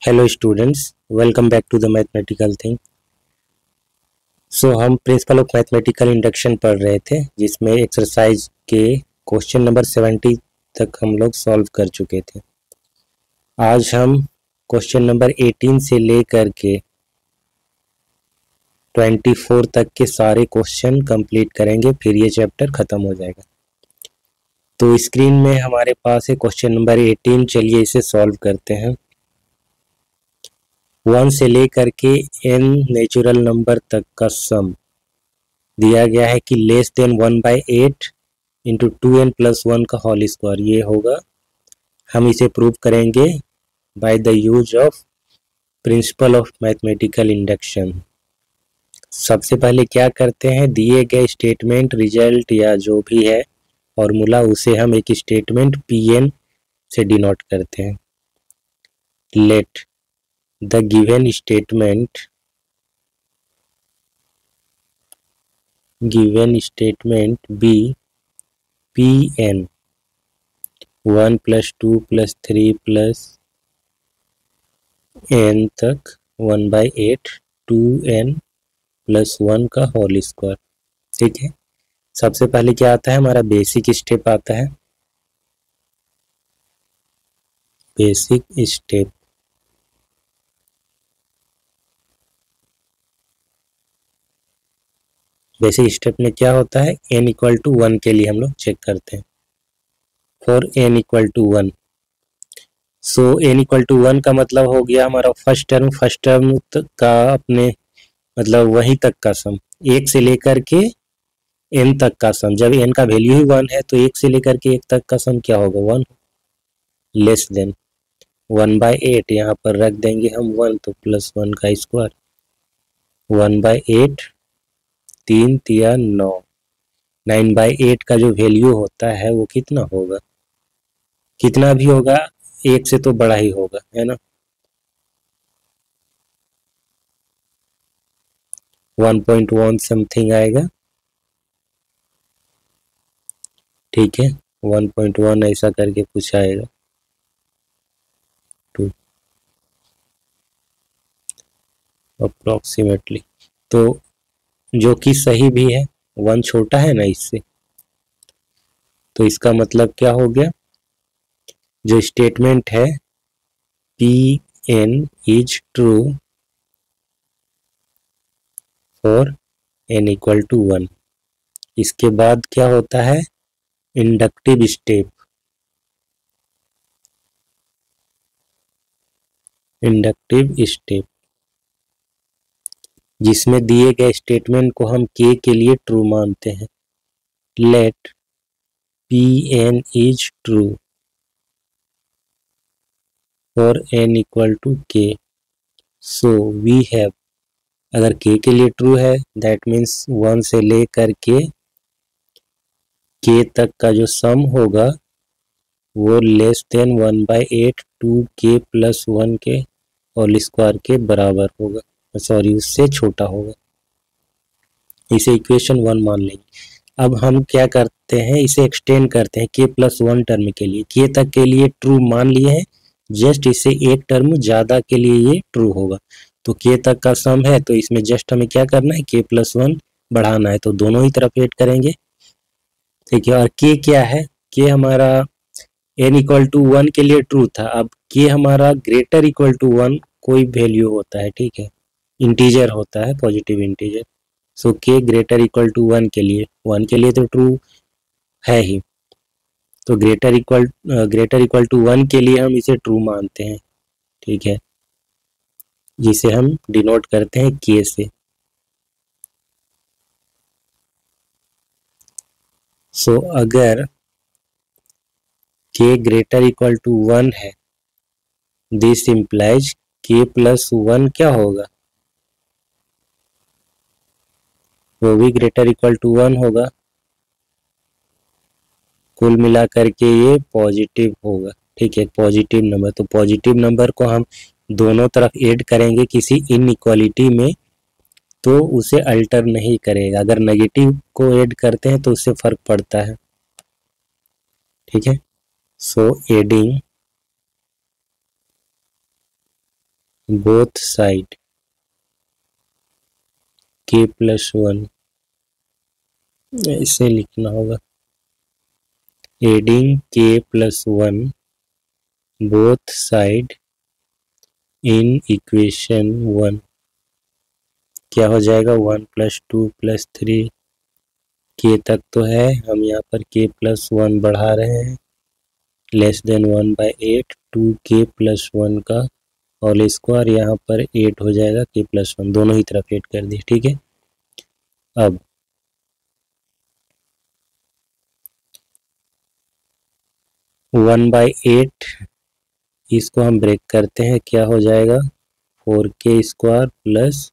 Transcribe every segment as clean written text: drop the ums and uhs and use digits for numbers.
Hello students, welcome back to the mathematical thing. हम principle of mathematical induction पढ़ रहे थे, जिसमें एक्सरसाइज के क्वेश्चन नंबर 70 तक हम लोग सॉल्व कर चुके थे। आज हम क्वेश्चन नंबर 18 से लेकर के 24 तक के सारे क्वेश्चन कंप्लीट करेंगे, फिर ये चैप्टर खत्म हो जाएगा। तो स्क्रीन में हमारे पास है क्वेश्चन नंबर 18। चलिए इसे सॉल्व करते हैं। 1 से लेकर के n नेचुरल नंबर तक का सम दिया गया है कि less than 1/8 into 2n plus 1 का होल स्क्वायर ये होगा। हम इसे प्रूव करेंगे by the use of principal of mathematical induction. सबसे पहले क्या करते हैं, दिए गए स्टेटमेंट रिजल्ट या जो भी है फॉर्मूला, उसे हम एक स्टेटमेंट Pn से डिनोट करते हैं। Let the given statement be Pn 1 plus 2 plus 3 plus n तक 1/8 2n प्लस 1 का होल स्क्वायर। ठीक है, सबसे पहले क्या आता है, हमारा बेसिक स्टेप आता है। बेसिक स्टेप में क्या होता है, n इक्वल टू 1 के लिए हम लोग चेक करते हैं। For n equal to 1, so n equal to 1 का मतलब हो गया हमारा फर्स्ट टर्म का अपने मतलब वही तक का सम, 1 से लेकर के n तक का सम। जब n का वैल्यू ही 1 है तो 1 से लेकर के 1 तक का सम क्या होगा, 1 लेस देन 1/8। यहाँ पर रख देंगे हम 1, तो प्लस 1 का स्क्वायर 1/8 3 तिया 9। 9/8 का जो वैल्यू होता है वो कितना होगा, कितना भी होगा 1 से तो बड़ा ही होगा, है ना। 1.1 समथिंग आएगा। ठीक है, 1.1 ऐसा करके कुछ आएगा। 2 अप्रोक्सीमेटली, तो जो कि सही भी है, 1 छोटा है ना इससे, तो इसका मतलब क्या हो गया, जो स्टेटमेंट है Pn is true for n equal to 1। इसके बाद क्या होता है, इंडक्टिव स्टेप। जिसमें दिए गए स्टेटमेंट को हम k के लिए ट्रू मानते हैं। Let Pn is true for n equal to k। So we have, अगर k के लिए ट्रू है दैट मीन्स 1 से लेकर के k तक का जो सम होगा वो लेस देन 1/8 2k प्लस 1 के होल स्क्वायर के बराबर होगा, सॉरी उससे छोटा होगा। इसे इक्वेशन 1 मान लेंगे। अब हम क्या करते हैं, इसे एक्सटेंड करते हैं k प्लस 1 टर्म के लिए। k तक के लिए ट्रू मान लिए हैं, जस्ट इसे एक टर्म ज़्यादा के लिए ये ट्रू होगा। तो k तक का सम है, तो इसमें जस्ट हमें क्या करना है, k प्लस 1 बढ़ाना है, तो दोनों ही तरफ ऐड करेंगे। ठीक है, और k क्या है, k हमारा n इक्वल टू 1 के लिए ट्रू था। अब k हमारा ग्रेटर इक्वल टू 1 कोई वैल्यू होता है, ठीक है, इंटीजर होता है, positive integer. So k greater equal to 1 के लिए, 1 के लिए तो ट्रू है ही, तो ग्रेटर इक्वल टू 1 के लिए हम इसे ट्रू मानते हैं। ठीक है, जिसे हम डिनोट करते हैं k से। सो अगर k ग्रेटर इक्वल टू 1 है, दिस इम्प्लाइज k प्लस 1 क्या होगा, वो भी ग्रेटर इक्वल टू 1 होगा। कुल मिलाकर के ये पॉजिटिव होगा। ठीक है, पॉजिटिव नंबर, तो पॉजिटिव नंबर को हम दोनों तरफ ऐड करेंगे किसी इनइक्वालिटी में, तो उसे अल्टर नहीं करेगा। अगर नेगेटिव को ऐड करते हैं तो उससे फर्क पड़ता है। ठीक है, so adding both side k+1, ऐसे लिखना होगा। Adding k+1 both side in equation 1, क्या हो जाएगा 1+2+3 k तक तो है, हम यहाँ पर k+1 बढ़ा रहे हैं, <1/8 2k+1 का होल स्क्वायर, यहाँ पर 8 हो जाएगा k+1, दोनों ही तरफ 8 कर दी, ठीक है। अब 1/8 इसको हम ब्रेक करते हैं, क्या हो जाएगा 4k² plus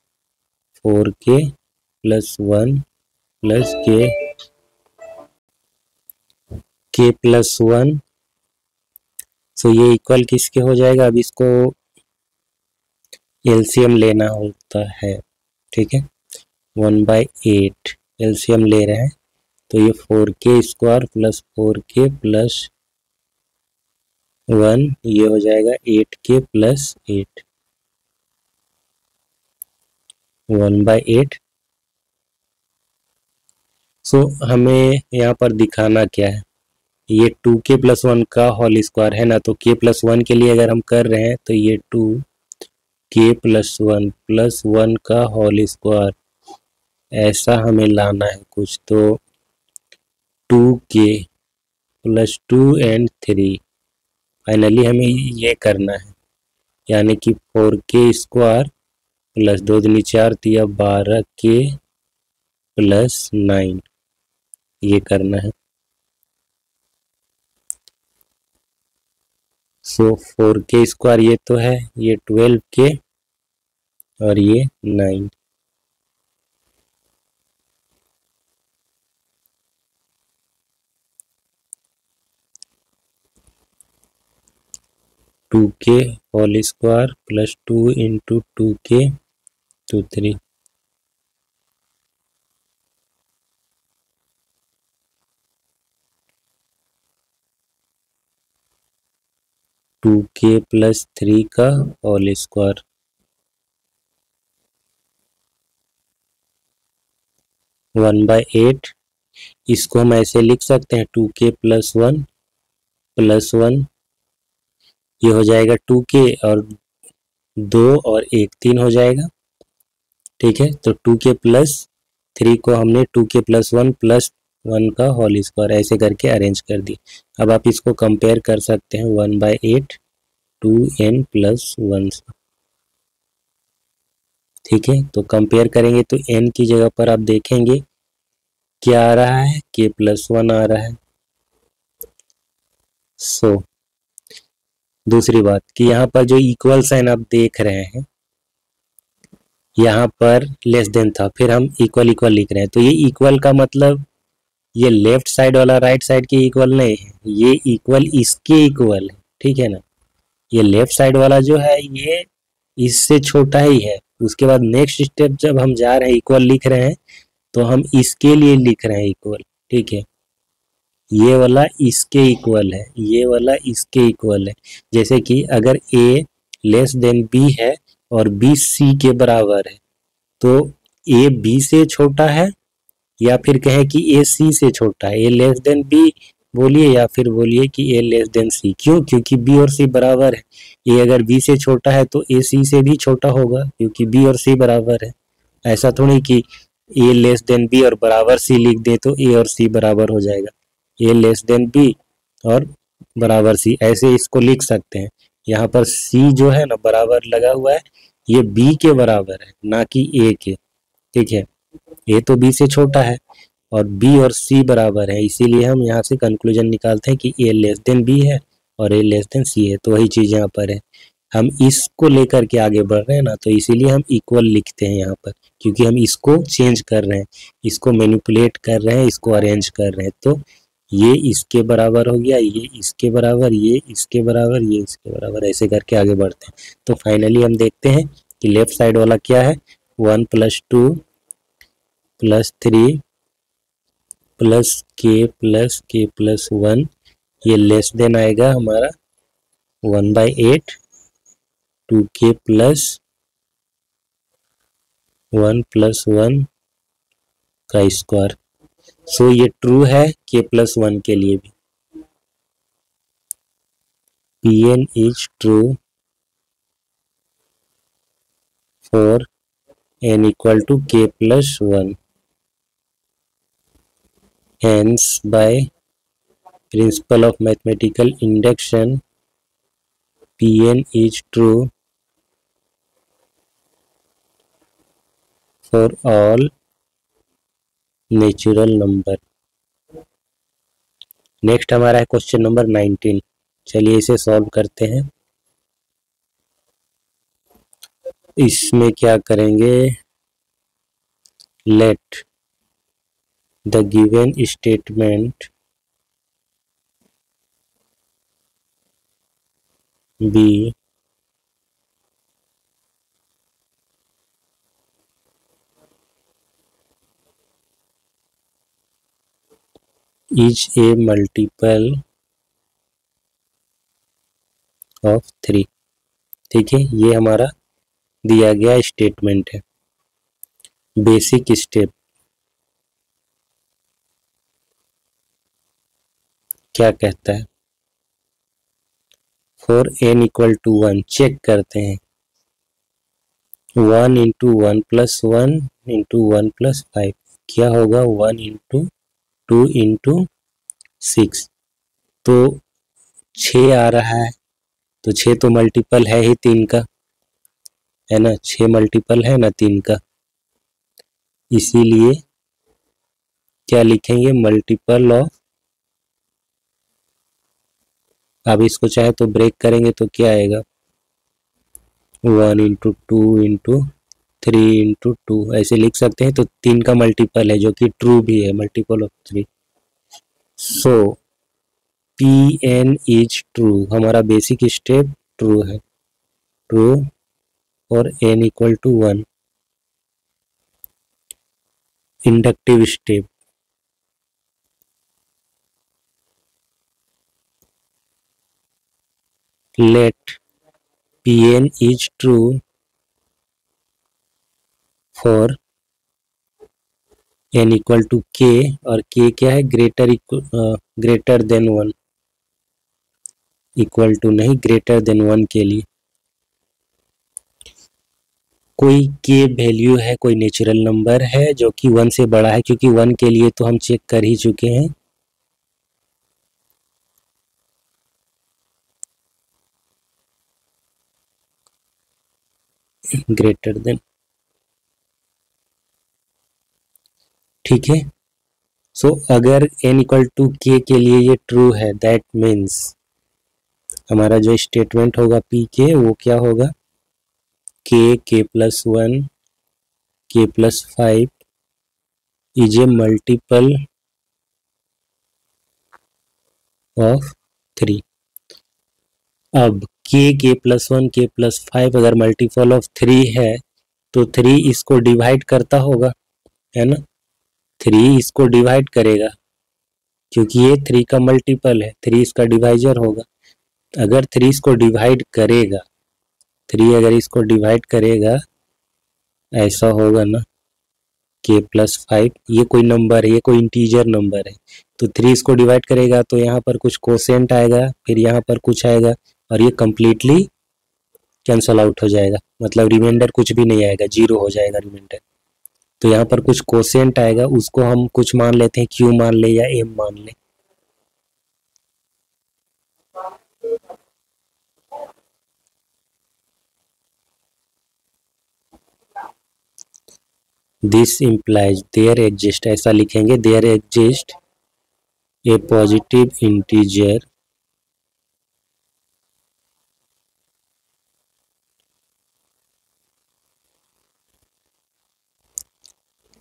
4k+1 plus k+1। सो ये इक्वल किसके हो जाएगा, अब इसको एलसीएम लेना होता है, ठीक है। 1/8 एलसीएम ले रहे हैं, तो ये 4k² प्लस 4k+1 ये हो जाएगा 8k+8, 1/8। सो हमें यहाँ पर दिखाना क्या है, ये 2k+1 का होल स्क्वायर है ना, तो k+1 के लिए अगर हम कर रहे हैं तो ये 2k+1 प्लस 1 का होल स्क्वायर, ऐसा हमें लाना है कुछ, तो 2k+2 एंड 3, फाइनली हमें ये करना है, यानी कि 4k² प्लस 2 दूनी 4 तिया 12k+9, ये करना है। सो 4k² ये तो है, ये 12k और ये 9, टू के whole square plus 2 into 2k तो 3, 2k+3 का होल स्क्वायर, 1/8। इसको हम ऐसे लिख सकते हैं 2k+1 प्लस 1, ये हो जाएगा 2k और 2 और 1 3 हो जाएगा, ठीक है। तो 2k+3 को हमने 2k+1 प्लस 1 का होल स्क्वायर ऐसे करके अरेंज कर दी। अब आप इसको कंपेयर कर सकते हैं 1/8 2n+1 से, ठीक है। तो कंपेयर करेंगे तो n की जगह पर आप देखेंगे क्या आ रहा है, k+1 आ रहा है। सो दूसरी बात कि यहाँ पर जो इक्वल साइन आप देख रहे हैं, यहाँ पर लेस देन था, फिर हम इक्वल इक्वल लिख रहे हैं, तो ये इक्वल का मतलब ये लेफ्ट साइड वाला राइट साइड के इक्वल नहीं है, ये इक्वल इसके इक्वल है, ठीक है ना। ये लेफ्ट साइड वाला जो है ये इससे छोटा ही है। उसके बाद नेक्स्ट स्टेप जब हम जा रहे हैं इक्वल लिख रहे हैं, तो हम इसके लिए लिख रहे हैं इक्वल, ठीक है। ये वाला इसके इक्वल है, ये वाला इसके इक्वल है। जैसे कि अगर a लेस देन b है और b c के बराबर है, तो a b से छोटा है, या फिर कहें कि a c से छोटा है, a लेस देन b बोलिए या फिर बोलिए कि a लेस देन c। क्यों, क्योंकि b और c बराबर है। a अगर b से छोटा है तो a c से भी छोटा होगा, क्योंकि b और c बराबर है। ऐसा थोड़ी कि a लेस देन b और बराबर c लिख दे तो a और c बराबर हो जाएगा, a लेस देन b और बराबर c, ऐसे इसको लिख सकते हैं। यहाँ पर c जो है ना बराबर लगा हुआ है, ये b के बराबर है ना कि a के, ठीक है। a तो b से छोटा है और b और c बराबर है, इसीलिए हम यहाँ से कंक्लूजन निकालते हैं कि a लेस देन b है और a लेस देन c है। तो वही चीज यहाँ पर है, हम इसको लेकर के आगे बढ़ रहे हैं ना, तो इसीलिए हम इक्वल लिखते हैं यहाँ पर, क्योंकि हम इसको चेंज कर रहे हैं, इसको मैनिपुलेट कर रहे हैं, इसको अरेंज कर रहे हैं। तो ये इसके बराबर हो गया, ये इसके बराबर, ये इसके बराबर, ये इसके बराबर, ऐसे करके आगे बढ़ते हैं। तो फाइनली हम देखते हैं कि लेफ्ट साइड वाला क्या है, 1 + 2 + 3 + k+1, ये लेस देन आएगा हमारा 1/8 2k प्लस 1 का स्क्वायर। सो ये ट्रू है k प्लस 1 के लिए भी। Pn is true for n equal to k plus 1. Hence, by principle of mathematical induction, Pn is true for all natural number. Next हमारा है क्वेश्चन नंबर 19। चलिए इसे सॉल्व करते हैं। इसमें क्या करेंगे, let the given statement be is a multiple of 3। ठीक है, ये हमारा दिया गया स्टेटमेंट है। बेसिक स्टेप क्या कहता है, for n equal to 1 check करते हैं। 1 इंटू 1 प्लस 1 इंटू 1 प्लस 5 क्या होगा, 1 इंटू 2 इंटू 6, तो 6 आ रहा है। तो 6 तो मल्टीपल है ही 3 का, है ना, 6 मल्टीपल है ना 3 का। इसीलिए क्या लिखेंगे, मल्टीपल ऑफ, अब इसको चाहे तो ब्रेक करेंगे तो क्या आएगा, 1 इंटू 2 इंटू 3 इंटू 2 ऐसे लिख सकते हैं। तो 3 का मल्टीपल है जो कि ट्रू भी है, multiple of 3। So Pn is true, हमारा बेसिक स्टेप ट्रू है, ट्रू और n equal to 1। Inductive step, let Pn is true for n equal to k, और k क्या है, ग्रेटर देन 1, इक्वल टू नहीं, ग्रेटर देन 1 के लिए कोई k वैल्यू है, कोई नेचुरल नंबर है जो कि 1 से बड़ा है, क्योंकि 1 के लिए तो हम चेक कर ही चुके हैं। ग्रेटर देन, ठीक है। सो अगर n इक्वल टू k के लिए ये ट्रू है, दैट मीन्स हमारा जो स्टेटमेंट होगा p के, वो क्या होगा, k plus 1 k plus 5 is a multiple of 3। अब k प्लस 1 k प्लस 5 अगर मल्टीपल ऑफ 3 है तो 3 इसको डिवाइड करता होगा, है ना, 3 इसको डिवाइड करेगा क्योंकि ये 3 का मल्टीपल है, 3 इसका डिवाइजर होगा। अगर 3 इसको डिवाइड करेगा, 3 अगर इसको डिवाइड करेगा, ऐसा होगा ना, k प्लस 5 ये कोई नंबर है, ये कोई इंटीजर नंबर है, तो 3 इसको डिवाइड करेगा तो यहाँ पर कुछ कोसेंट आएगा, फिर यहाँ पर कुछ आएगा, और ये कंप्लीटली कैंसल आउट हो जाएगा, मतलब रिमाइंडर कुछ भी नहीं आएगा, 0 हो जाएगा रिमाइंडर। तो यहाँ पर कुछ कोसेंट आएगा, उसको हम कुछ मान लेते हैं, q मान ले या m मान ले। दिस इम्प्लाइज देयर एग्जिस्ट, ऐसा लिखेंगे, there exist a positive integer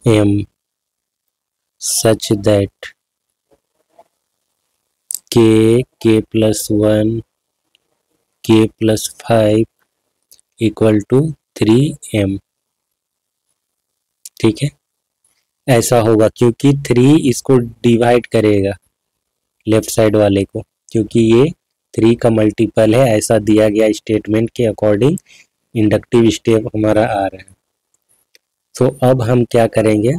m such that k plus 1 k plus 5 equal to 3m। ठीक है, ऐसा होगा क्योंकि 3 इसको डिवाइड करेगा लेफ्ट साइड वाले को, क्योंकि ये 3 का मल्टीपल है, ऐसा दिया गया स्टेटमेंट के अकॉर्डिंग इंडक्टिव स्टेप हमारा आ रहा है। तो अब हम क्या करेंगे,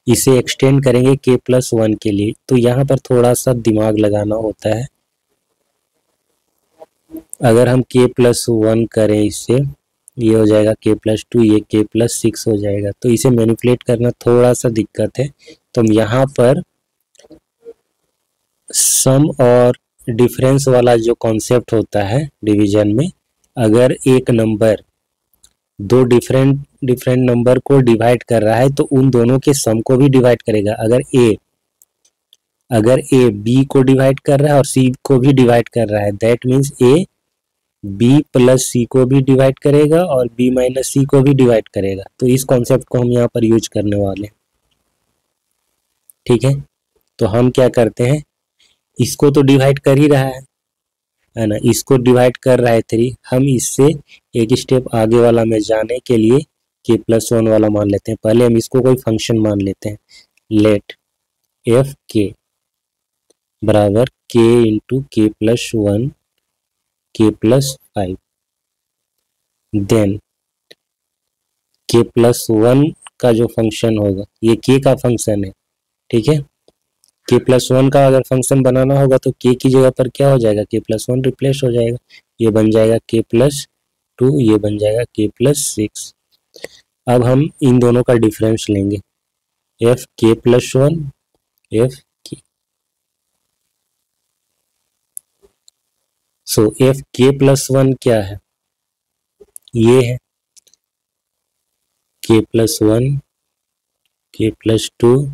इसे एक्सटेंड करेंगे k+1 के लिए। तो यहाँ पर थोड़ा सा दिमाग लगाना होता है। अगर हम k+1 करें इससे, ये हो जाएगा k+2, ये k+6 हो जाएगा। तो इसे मैनिपुलेट करना थोड़ा सा दिक्कत है। तो हम यहाँ पर सम और डिफरेंस वाला जो कॉन्सेप्ट होता है डिवीजन में, अगर एक नंबर दो डिफरेंट नंबर को डिवाइड कर रहा है तो उन दोनों के सम को भी डिवाइड करेगा। अगर ए बी को डिवाइड कर रहा है और सी को भी डिवाइड कर रहा है, that means A B plus C को भी डिवाइड करेगा और बी माइनस सी को भी डिवाइड करेगा। तो इस कॉन्सेप्ट को हम यहाँ पर यूज करने वाले हैं। ठीक है, तो हम क्या करते हैं, इसको तो डिवाइड कर ही रहा है ना, इसको डिवाइड कर रहा है 3। हम इससे एक स्टेप आगे वाला में जाने के लिए k+1 वाला मान लेते हैं। पहले हम इसको कोई फंक्शन मान लेते हैं। लेट एफ के बराबर k into k+1 k+5, then k+1 का जो फंक्शन होगा, ये k का फंक्शन है। ठीक है, k+1 का अगर फंक्शन बनाना होगा तो k की जगह पर क्या हो जाएगा, k+1 रिप्लेस हो जाएगा। ये बन जाएगा k+2, ये बन जाएगा k+6। अब हम इन दोनों का डिफरेंस लेंगे, एफ k+1 एफ k। सो एफ k+1 क्या है, ये है k+1 k+2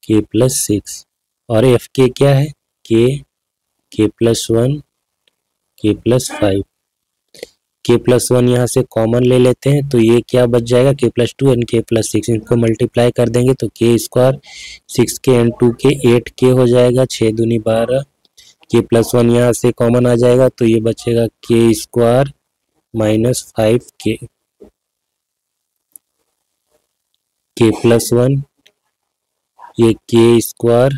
k+6, और एफ के क्या है, k+1 k+5। k+1 यहाँ से कॉमन ले लेते हैं तो ये क्या बच जाएगा, k+2 एंड k+6। इनको मल्टीप्लाई कर देंगे तो k², 6k and 2k 8k हो जाएगा, 6 दूनी 12। k+1 यहाँ से कॉमन आ जाएगा तो ये बचेगा k² माइनस 5k, k+1 ये k²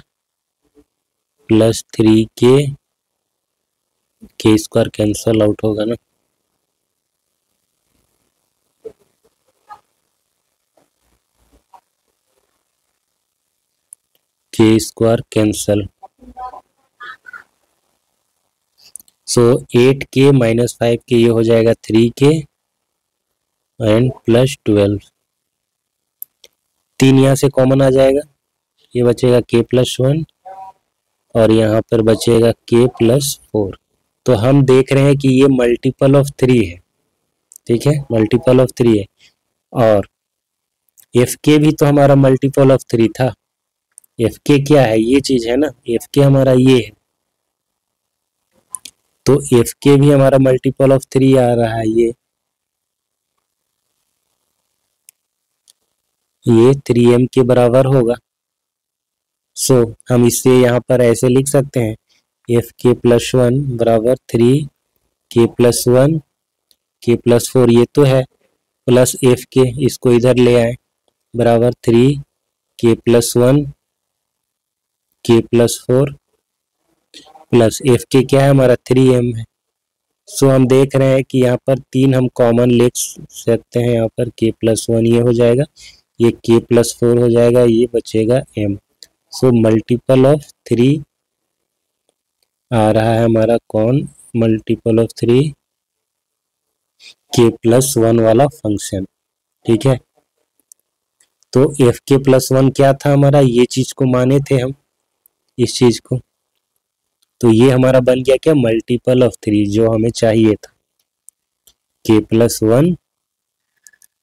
plus 3k, k² cancel out होगा ना, k² कैंसल। सो 8k माइनस 5k ये हो जाएगा 3k एंड प्लस 12। 3 यहाँ से कॉमन आ जाएगा, ये बचेगा k+1 और यहाँ पर बचेगा k+4। तो हम देख रहे हैं कि ये मल्टीपल ऑफ 3 है। ठीक है, मल्टीपल ऑफ 3 है, और एफ के भी तो हमारा मल्टीपल ऑफ 3 था। एफ के क्या है, ये चीज है ना, एफ के हमारा ये है, तो एफ के भी हमारा मल्टीपल ऑफ 3 आ रहा है। ये 3m के बराबर होगा। सो हम इसे यहाँ पर ऐसे लिख सकते हैं, एफ k+1 बराबर 3k+1 k+4, ये तो है, प्लस एफ के, इसको इधर ले आए, बराबर 3k+1 k+4 प्लस एफ के क्या है हमारा 3m है। सो हम देख रहे हैं कि यहाँ पर 3 हम कॉमन ले सकते हैं, यहाँ पर k+1 ये हो जाएगा, ये k+4 हो जाएगा, ये बचेगा m। सो मल्टीपल ऑफ 3 आ रहा है हमारा कौन, मल्टीपल ऑफ 3 k+1 वाला फंक्शन। ठीक है, तो एफ k+1 क्या था हमारा, ये चीज को माने थे हम, इस चीज को, तो ये हमारा बन गया क्या, मल्टीपल ऑफ 3 जो हमें चाहिए था, k+1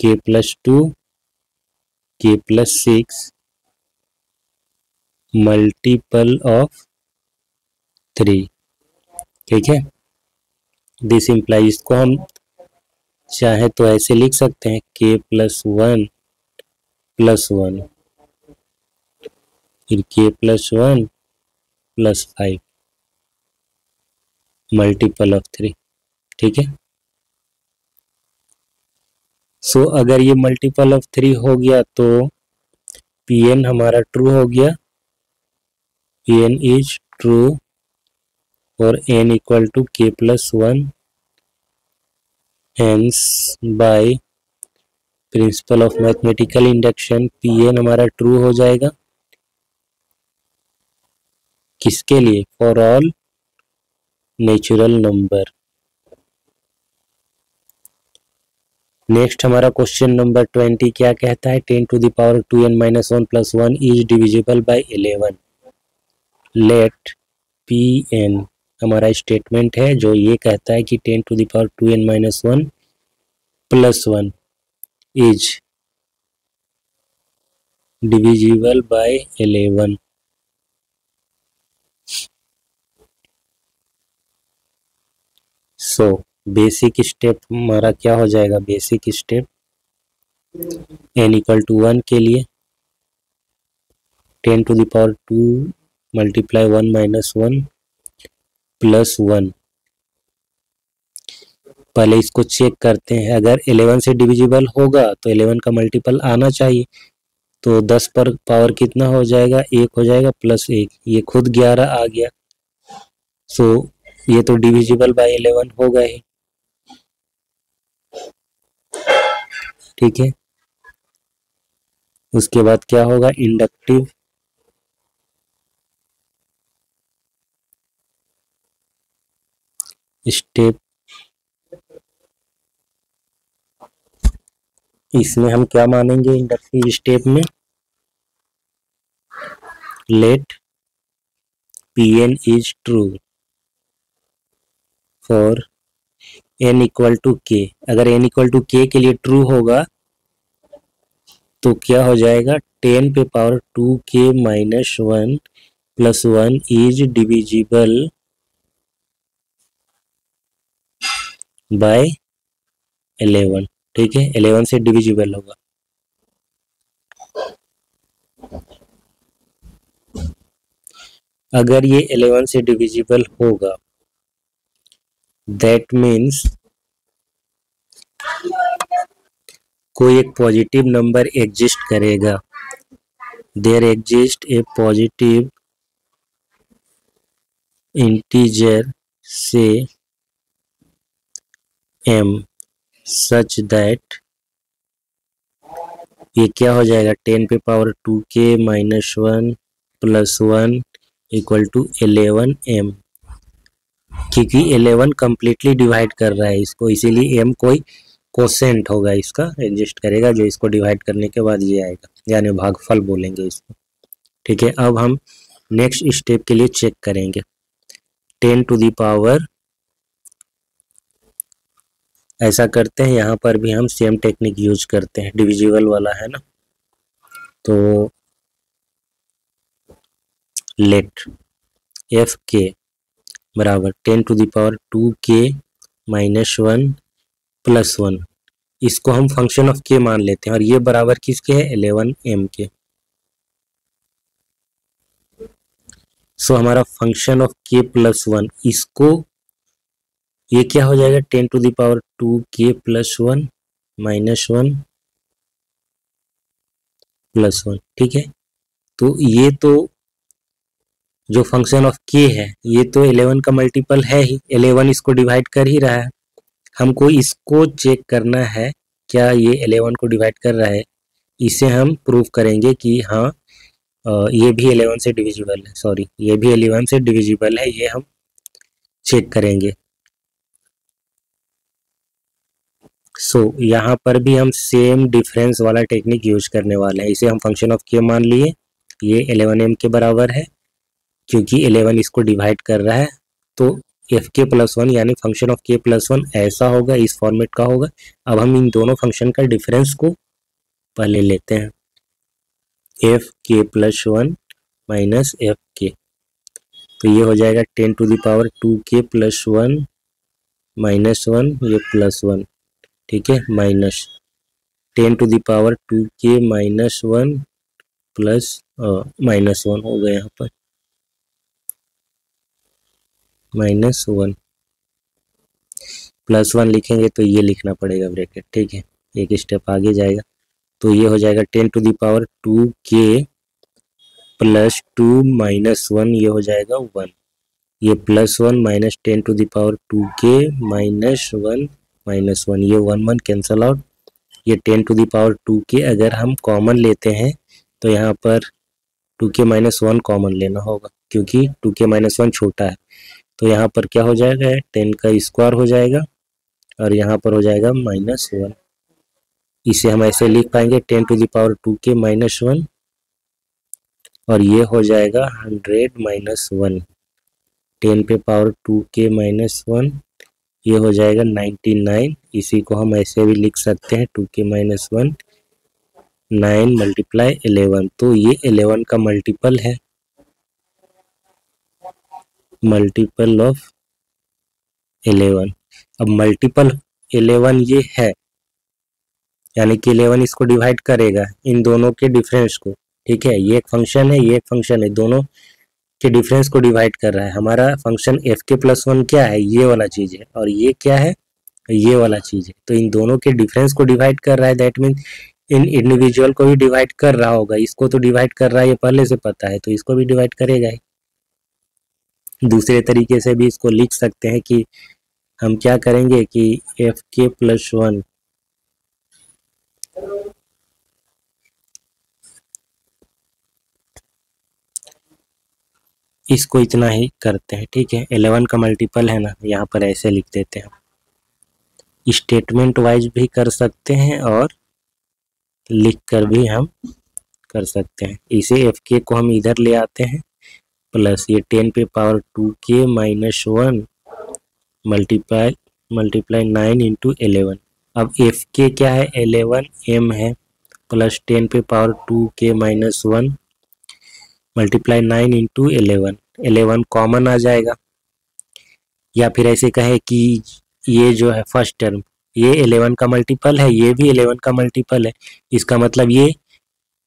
k+2 k+6 multiple of 3। ठीक है, दिस इम्प्लाई, इसको हम चाहे तो ऐसे लिख सकते हैं, k+1 +1 फिर k+1 +5 मल्टीपल ऑफ 3। ठीक है, सो अगर ये मल्टीपल ऑफ 3 हो गया तो Pn हमारा ट्रू हो गया, Pn is true for n equal to k plus 1, hence by principal of mathematical induction Pn हमारा ट्रू हो जाएगा। किसके लिए? For all natural number. Next हमारा क्वेश्चन नंबर 20 क्या कहता है? 10 to the power 2n minus 1 plus 1 is divisible by 11। Let Pn हमारा स्टेटमेंट है जो ये कहता है कि 10 to the power 2n minus 1 plus 1 is divisible by 11। So basic step हमारा क्या हो जाएगा? Basic step n equal to 1 के लिए 10 to the power 2 multiply 1 minus 1 plus 1। पहले इसको चेक करते हैं, अगर 11 से डिविजिबल होगा तो 11 का मल्टीपल आना चाहिए, तो 10 पर पावर कितना हो जाएगा? 1 हो जाएगा प्लस 1, ये खुद 11 आ गया। सो ये तो डिविजिबल बाय 11 होगा ही, ठीक है। उसके बाद क्या होगा? इंडक्टिव स्टेप, इसमें हम क्या मानेंगे? इंडक्टिव स्टेप में let Pn is true for n equal to k। अगर n इक्वल टू k के लिए ट्रू होगा तो क्या हो जाएगा? 10 पे power 2k minus 1 plus 1 is divisible bye 11, ठीक है। 11 से डिविजिबल होगा। अगर ये 11 से डिविजिबल होगा दैट मीन्स कोई एक पॉजिटिव नंबर एग्जिस्ट करेगा। There exist a positive integer say m such that ये क्या हो जाएगा? 10 पे power 2k minus 1 plus 1 equal to 11m, क्योंकि 11 कंप्लीटली डिवाइड कर रहा है इसको, इसीलिए m कोई कोसेंट होगा इसका, एग्जिस्ट करेगा, जो इसको डिवाइड करने के बाद ये आएगा, यानी भागफल बोलेंगे इसको, ठीक है। अब हम नेक्स्ट स्टेप के लिए चेक करेंगे। 10 टू दी पावर, ऐसा करते हैं, यहाँ पर भी हम सेम टेक्निक यूज करते हैं, डिविजिबल वाला है ना, तो लेट एफ के बराबर 10 to the power 2k minus 1 plus 1, इसको हम फंक्शन ऑफ के मान लेते हैं, और ये बराबर किसके है? 11m के। सो हमारा फंक्शन ऑफ के प्लस 1, इसको ये क्या हो जाएगा? 10 to the power 2k plus 1 minus 1 plus 1, ठीक है। तो ये तो जो फंक्शन ऑफ के है ये तो 11 का मल्टीपल है ही, 11 इसको डिवाइड कर ही रहा है, हमको इसको चेक करना है क्या ये 11 को डिवाइड कर रहा है। इसे हम प्रूव करेंगे कि हाँ ये भी 11 से डिविजिबल है, सॉरी ये भी 11 से डिविजिबल है, ये हम चेक करेंगे। सो यहाँ पर भी हम सेम डिफरेंस वाला टेक्निक यूज करने वाले हैं। इसे हम फंक्शन ऑफ के मान लिए, ये 11m के बराबर है, क्योंकि 11 इसको डिवाइड कर रहा है, तो एफ के प्लस 1 यानी फंक्शन ऑफ के प्लस 1 ऐसा होगा, इस फॉर्मेट का होगा। अब हम इन दोनों फंक्शन का डिफरेंस को पहले लेते हैं, F k plus 1 minus F के, तो ये हो जाएगा 10 to the power 2k plus 1 minus 1, ये प्लस 1, ठीक है, minus 10 to the power 2k minus 1 plus minus 1 हो गया, यहाँ पर माइनस 1 प्लस 1 लिखेंगे तो ये लिखना पड़ेगा ब्रैकेट, ठीक है, एक स्टेप आगे जाएगा, तो ये हो जाएगा 10 to the power 2k plus 2 minus 1, ये हो जाएगा 1, ये +1 माइनस 10⁻²k -1 ये 1 कैंसल आउट। ये 10⁻²k अगर हम कॉमन लेते हैं तो यहाँ पर 2k-1 कॉमन लेना होगा क्योंकि 2k-1 छोटा है। तो यहाँ पर क्या हो जाएगा, 10 का स्क्वायर हो जाएगा और यहाँ पर हो जाएगा -1। इसे हम ऐसे लिख पाएंगे 10⁻²k -1 और ये हो जाएगा 100 - 1 10 पे पावर 2k -1 ये हो जाएगा 99। इसी को हम ऐसे भी लिख सकते हैं 2k -1 9 × 11। तो ये 11 का मल्टीपल है, मल्टीपल ऑफ 11। अब मल्टीपल 11 ये है, यानी कि 11 इसको डिवाइड करेगा इन दोनों के डिफरेंस को। ठीक है, ये एक फंक्शन है, ये एक फंक्शन है, दोनों के डिफरेंस को डिवाइड कर रहा है। हमारा फंक्शन fk+1 क्या है, ये वाला चीज है, और ये क्या है, ये वाला चीज है। तो इन दोनों के डिफरेंस को डिवाइड कर रहा है, दैट मीन इन इंडिविजुअल को भी डिवाइड कर रहा होगा। इसको तो डिवाइड कर रहा है, ये पहले से पता है, तो इसको भी डिवाइड करेगा ही। दूसरे तरीके से भी इसको लिख सकते हैं कि हम क्या करेंगे कि fk+1 इसको इतना ही करते हैं। ठीक है, 11 का मल्टीपल है ना, यहाँ पर ऐसे लिख देते हैं। स्टेटमेंट वाइज भी कर सकते हैं और लिख कर भी हम कर सकते हैं। इसे fk को हम इधर ले आते हैं प्लस ये 10 पे पावर 2k -1 मल्टीप्लाई 9 × 11। अब fk क्या है, 11m है, प्लस 10 पे पावर 2k -1 मल्टीप्लाई 9 × 11। 11 कॉमन आ जाएगा, या फिर ऐसे कहे कि ये जो है फर्स्ट टर्म ये 11 का मल्टीपल है, ये भी 11 का मल्टीपल है। इसका मतलब ये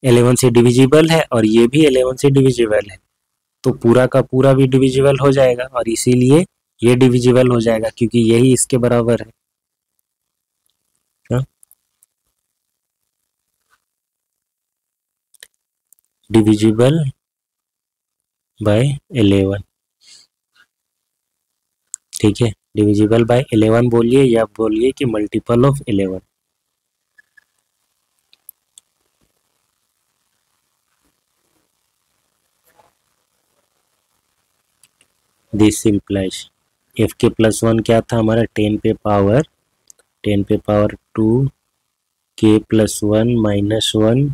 11 से डिविजिबल है और ये भी 11 से डिविजिबल है, तो पूरा का पूरा भी डिविजिबल हो जाएगा और इसीलिए ये डिविजिबल हो जाएगा क्योंकि यही इसके बराबर है। Divisible by 11। ठीक है, डिविजिबल बाय 11 बोलिए या बोलिए कि multiple of 11। This simplifies fk+1 क्या था हमारा, 10 पे power 2 k+1 -1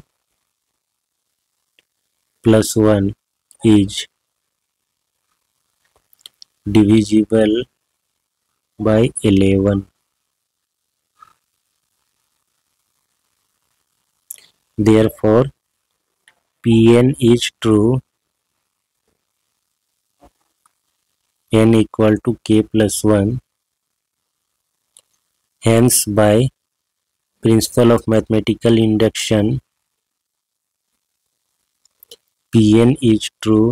+1 is divisible by 11। Therefore Pn is true n equal to k+1। Hence by principle of mathematical induction Pn is true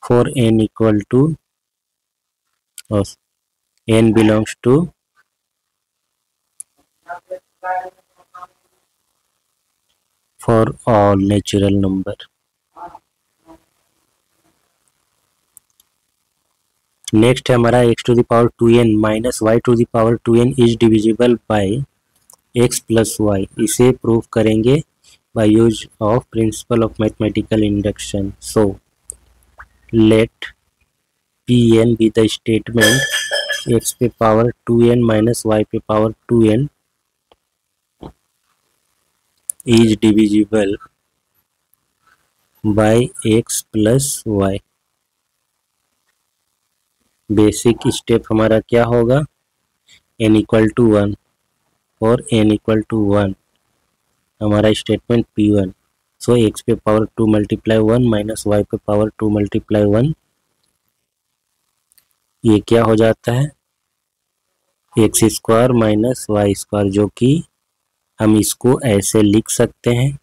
for n equal to n belongs to for all natural number। Next है हमारा x⁻2n - y⁻2n is divisible bye x+y। इसे prove करेंगे by use of principle of mathematical induction। So let Pn be the statement x पे power 2n - y पे power 2n is divisible by x+y। Basic step हमारा क्या होगा, n = 1 और n = 1 हमारा statement P1। सो x पे power 2 × 1 - y पे power 2 × 1 ये क्या हो जाता है, x² - y², जो कि हम इसको ऐसे लिख सकते हैं।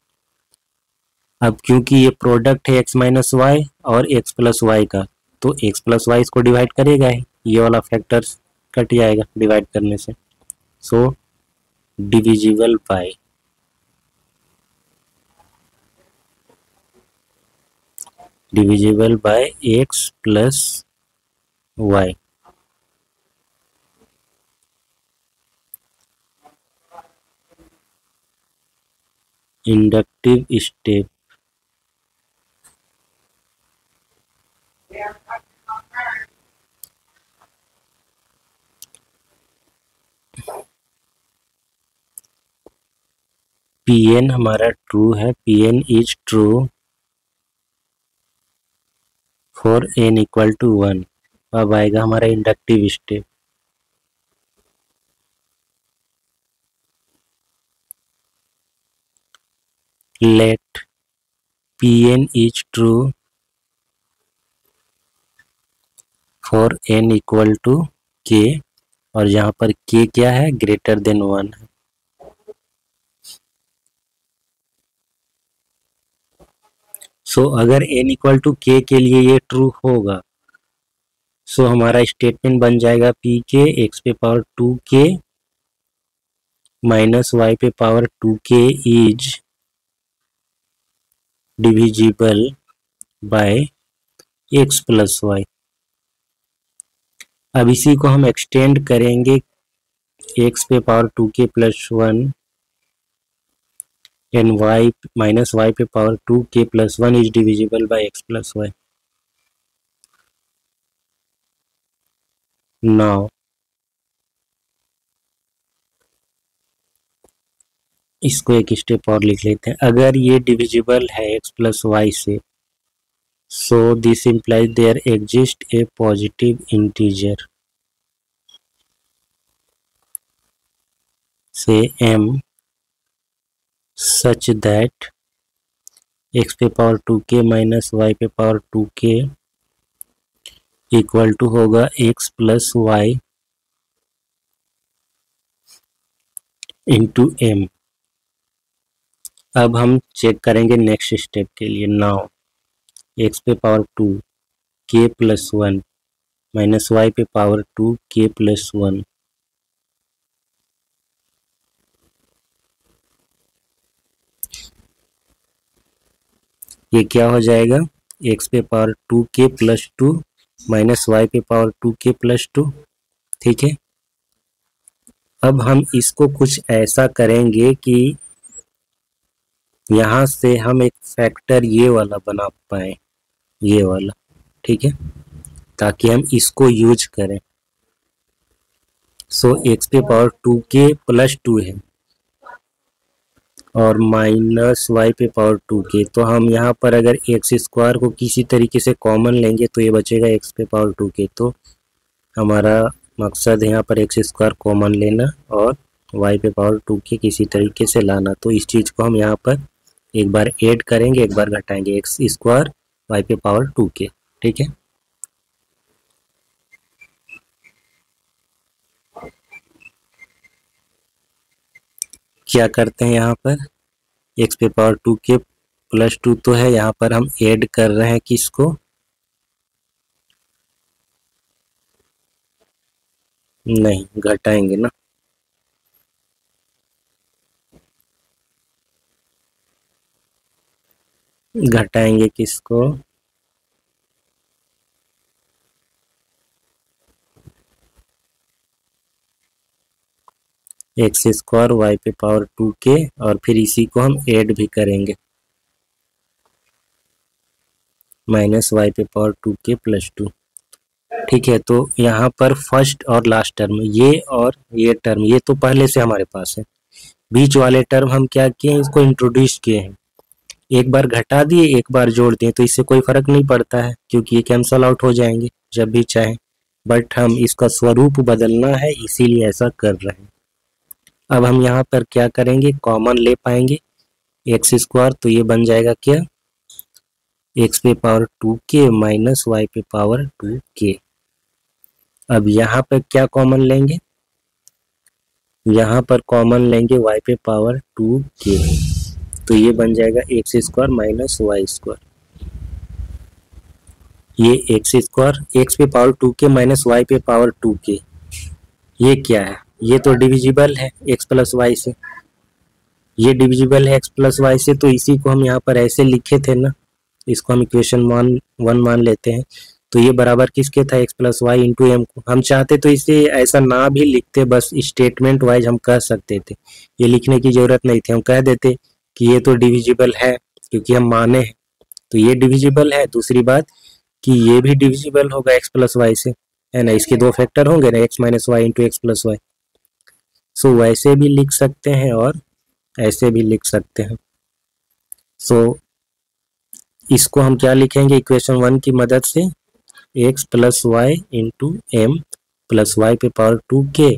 अब क्योंकि ये प्रोडक्ट है x - y और x+y का, तो x+y इसको डिवाइड करेगा ही, ये वाला फैक्टर्स कट जाएगा डिवाइड करने से। So divisible by divisible by X plus Y. Inductive step Pn हमारा ट्रू है, Pn is true for n equal to 1। अब आएगा हमारा inductive step. Let Pn is true for n equal to k, और यहाँ पर k क्या है, ग्रेटर देन 1 है। सो अगर n इक्वल टू k के लिए ये ट्रू होगा, सो हमारा स्टेटमेंट बन जाएगा पी के एक्स पे पावर 2k माइनस वाई पे power 2k is divisible by X plus Y. अब इसी को हम एक्सटेंड करेंगे एक्स पे power 2k plus 1 and Y minus Y पे power 2k plus 1 is divisible by X plus Y. Now इसको एक स्टेप और लिख लेते हैं। अगर ये डिविजिबल है एक्स प्लस वाई से, so this implies there exists a positive integer, say m, such that x पे पावर 2k माइनस वाई पे पावर 2k इक्वल टू होगा x plus Y into m. अब हम चेक करेंगे next step के लिए। Now x पे power 2 k plus 1 minus Y पे पावर 2 k प्लस 1, ये क्या हो जाएगा, x पे power 2k plus 2 minus Y पे पावर 2k प्लस 2। ठीक है, अब हम इसको कुछ ऐसा करेंगे कि यहाँ से हम एक फैक्टर ये वाला बना पाए, ये वाला। ठीक है, ताकि हम इसको यूज करें। सो एक्स पे पावर 2k प्लस 2 है और माइनस वाई पे पावर 2k, तो हम यहाँ पर अगर एक्स स्क्वायर को किसी तरीके से कॉमन लेंगे तो ये बचेगा एक्स पे पावर 2k। तो हमारा मकसद है यहाँ पर एक्स स्क्वायर कॉमन लेना और वाई पे पावर 2k किसी तरीके से लाना। तो इस चीज़ को हम यहाँ पर एक बार ऐड करेंगे, एक बार घटाएंगे, एक्स स्क्वायर वाई पे पावर 2k। ठीक है, क्या करते हैं यहाँ पर, एक्स पे पावर 2k प्लस 2 तो है, यहाँ पर हम ऐड कर रहे हैं किसको, नहीं घटाएंगे ना, घटाएंगे किसको, एक्स स्क्वायर वाई पे पावर 2k, और फिर इसी को हम ऐड भी करेंगे माइनस वाई पे पावर 2k प्लस 2। ठीक है, तो यहाँ पर फर्स्ट और लास्ट टर्म ये और ये टर्म ये तो पहले से हमारे पास है। बीच वाले टर्म हम क्या किए हैं, इसको इंट्रोड्यूस किए हैं, एक बार घटा दिए एक बार जोड़ दिए, तो इससे कोई फर्क नहीं पड़ता है क्योंकि ये कैंसल आउट हो जाएंगे जब भी चाहें। बट हम इसका स्वरूप बदलना है इसीलिए ऐसा कर रहे हैं। अब हम यहाँ पर क्या करेंगे, कॉमन ले पाएंगे एक्स स्क्वायर, तो ये बन जाएगा क्या, एक्स पे पावर 2k माइनस वाई पे पावर 2k। अब यहाँ पर क्या कॉमन लेंगे, यहाँ पर कॉमन लेंगे वाई पे पावर 2k, तो ये बन जाएगा x square minus y square. ये एक्स स्क्वायर एक्स पे पावर 2k माइनस वाई पे पावर 2k, ये क्या है, ये तो डिविजिबल है एक्स प्लस वाई से, ये डिविजिबल है एक्स प्लस वाई से, तो इसी को हम यहाँ पर ऐसे लिखे थे ना, इसको हम इक्वेशन वन मान लेते हैं। तो ये बराबर किसके था, x plus Y into m को। हम चाहते तो इसे ऐसा ना भी लिखते, बस स्टेटमेंट वाइज हम कह सकते थे, ये लिखने की जरूरत नहीं थी। हम कह देते कि ये तो डिविजिबल है, क्योंकि हम माने हैं तो ये डिविजिबल है। दूसरी बात कि ये भी डिविजिबल होगा x प्लस वाई से, है ना, इसके दो फैक्टर होंगे ना, x minus Y into X plus Y. So वैसे भी लिख सकते हैं और ऐसे भी लिख सकते हैं। सो इसको हम क्या लिखेंगे इक्वेशन वन की मदद से, x plus Y into M plus Y पे पावर 2k,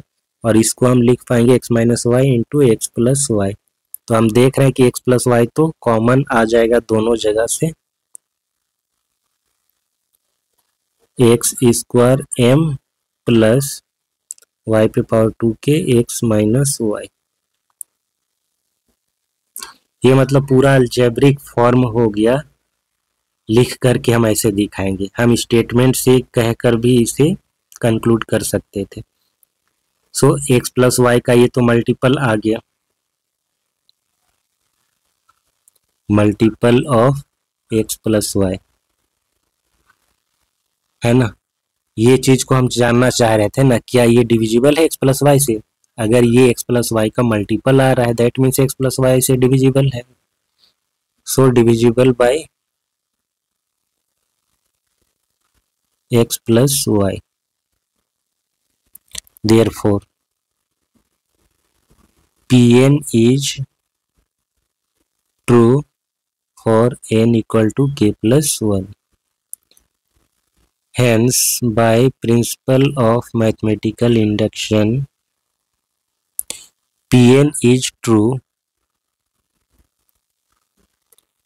और इसको हम लिख पाएंगे x minus Y into X plus Y. तो हम देख रहे हैं कि x प्लस वाई तो कॉमन आ जाएगा दोनों जगह से, X square M plus Y पे power 2k X minus Y. ये मतलब पूरा अलजेब्रिक फॉर्म हो गया, लिख करके हम ऐसे दिखाएंगे। हम स्टेटमेंट से कहकर भी इसे कंक्लूड कर सकते थे। सो एक्स प्लस वाई का ये तो मल्टीपल आ गया, multiple of x plus y, है ना। ये चीज को हम जानना चाह रहे थे ना, क्या ये डिविजिबल है एक्स प्लस वाई से। अगर ये एक्स प्लस वाई का मल्टीपल आ रहा है that means X plus Y से डिविजिबल है। So divisible by X plus Y, therefore Pn is true for n equal to k plus 1. Hence, by principle of mathematical induction, Pn is true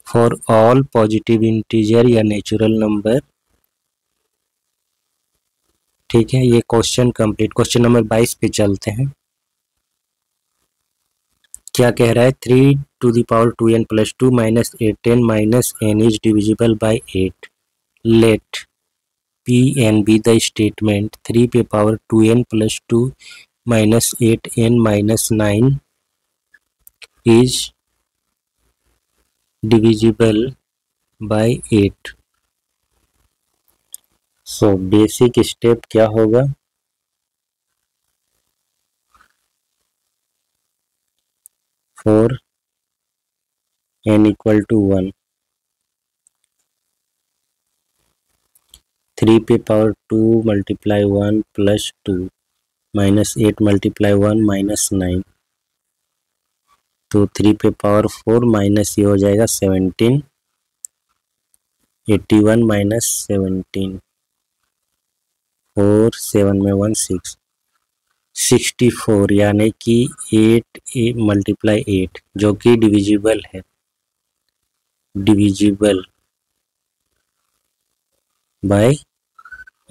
for all positive integer या natural number. ठीक है, ये question complete. Question number 22 पे चलते हैं। क्या कह रहा है, 3 to the power 2n plus 2 minus 8n minus n is divisible by 8. Let P n be the statement 3 पे power 2n plus 2 minus 8n minus 9 is divisible by 8. So basic step क्या होगा, फॉर n इक्वल टू 1, 3 पे power 2 multiply 1 plus 2 minus 8 multiply 1 minus 9, तो 3 पे power 4 minus ये हो जाएगा 17, 81 minus 17, 4 7 में 1 6, 64, यानी कि 8 मल्टीप्लाई 8 जो कि डिविजिबल है, divisible by